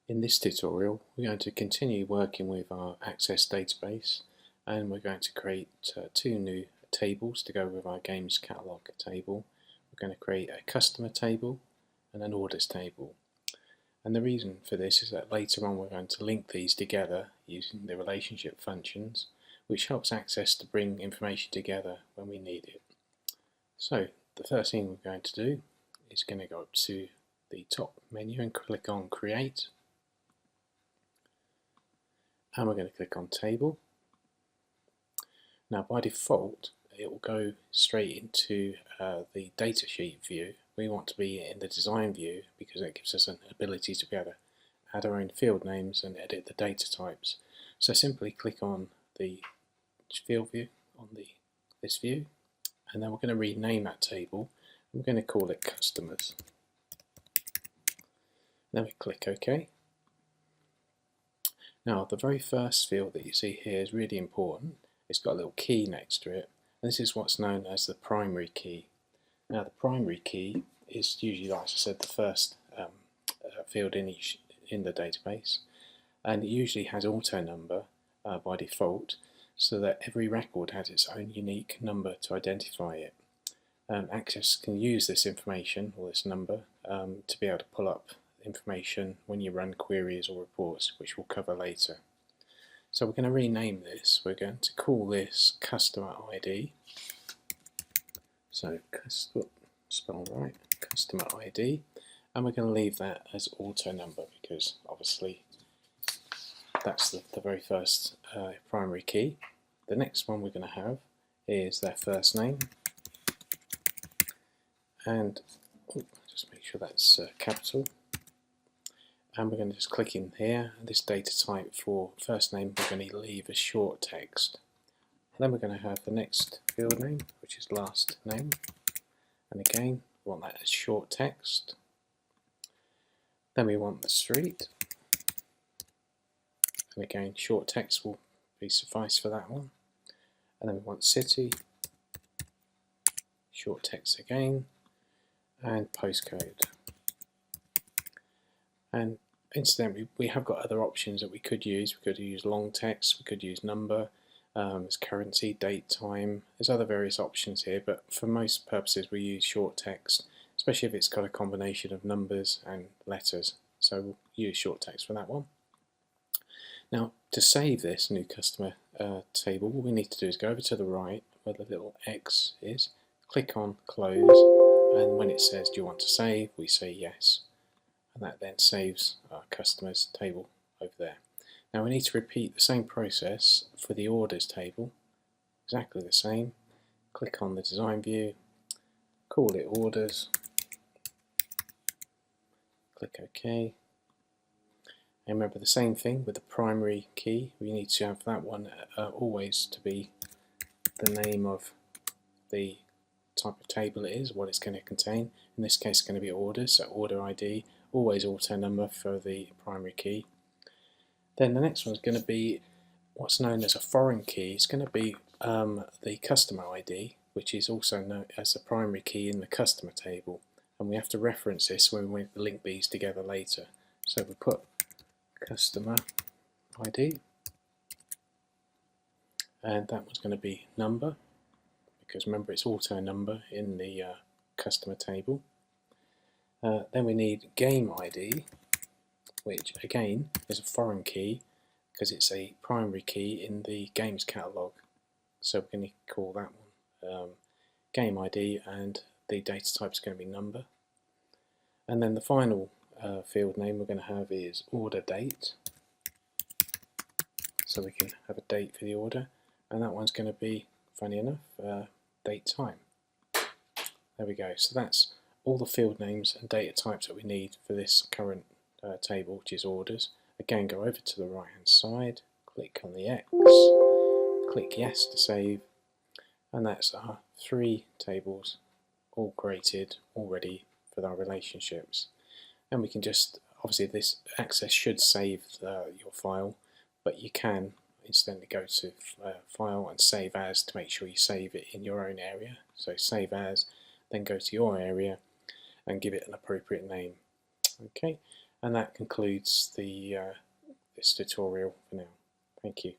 In this tutorial, we're going to continue working with our Access database, and we're going to create two new tables to go with our games catalog table. We're going to create a customer table and an orders table. And the reason for this is that later on we're going to link these together using the relationship functions, which helps Access to bring information together when we need it. So the first thing we're going to do is going to go up to the top menu and click on Create. And we're going to click on Table. Now by default it will go straight into the datasheet view. We want to be in the design view because it gives us an ability to be able to add our own field names and edit the data types. So simply click on the field view on this view, and then we're going to rename that table. We're going to call it customers. Then we click OK. Now the very first field that you see here is really important. It's got a little key next to it, and this is what's known as the primary key. Now the primary key is usually, like I said, the first field in the database, and it usually has auto number by default, so that every record has its own unique number to identify it. Access can use this information, or this number, to be able to pull up information when you run queries or reports, which we'll cover later. So we're going to rename this. We're going to call this customer ID. So spell right, customer ID, and we're going to leave that as auto number because obviously that's the very first primary key. The next one we're going to have is their first name, and just make sure that's capital. And we're going to just click in here, and this data type for first name we're going to leave as short text. And then we're going to have the next field name, which is last name, and again we want that as short text. Then we want the street, and again short text will be suffice for that one. And then we want city, short text again, and postcode. And incidentally, we have got other options that we could use. We could use long text, we could use number, there's currency, date, time. There's other various options here, but for most purposes we use short text, especially if it's got a combination of numbers and letters. So we'll use short text for that one. Now to save this new customer table, what we need to do is go over to the right where the little X is, click on close, and when it says do you want to save, we say yes. And that then saves our customers table over there. Now we need to repeat the same process for the orders table, exactly the same. Click on the design view, call it orders, click OK. And remember the same thing with the primary key, we need to have that one always to be the name of the type of table it is, what it's going to contain. In this case it's going to be orders, so order ID, always auto number for the primary key. Then the next one is going to be what's known as a foreign key. It's going to be the customer ID, which is also known as the primary key in the customer table, and we have to reference this when we link these together later. So we put customer ID, and that one's going to be number, because remember it's auto number in the customer table. Then we need game ID, which again is a foreign key because it's a primary key in the games catalog. So we're going to call that one game ID, and the data type is going to be number. And then the final field name we're going to have is order date. So we can have a date for the order, and that one's going to be, funny enough, date time. There we go. So that's all the field names and data types that we need for this current table, which is orders. Again, go over to the right hand side, click on the X, click yes to save, and that's our three tables all created already for our relationships. And we can just, obviously this Access should save your file, but you can instantly go to file and save as to make sure you save it in your own area. So save as, then go to your area and give it an appropriate name. Okay, And that concludes this tutorial for now. Thank you.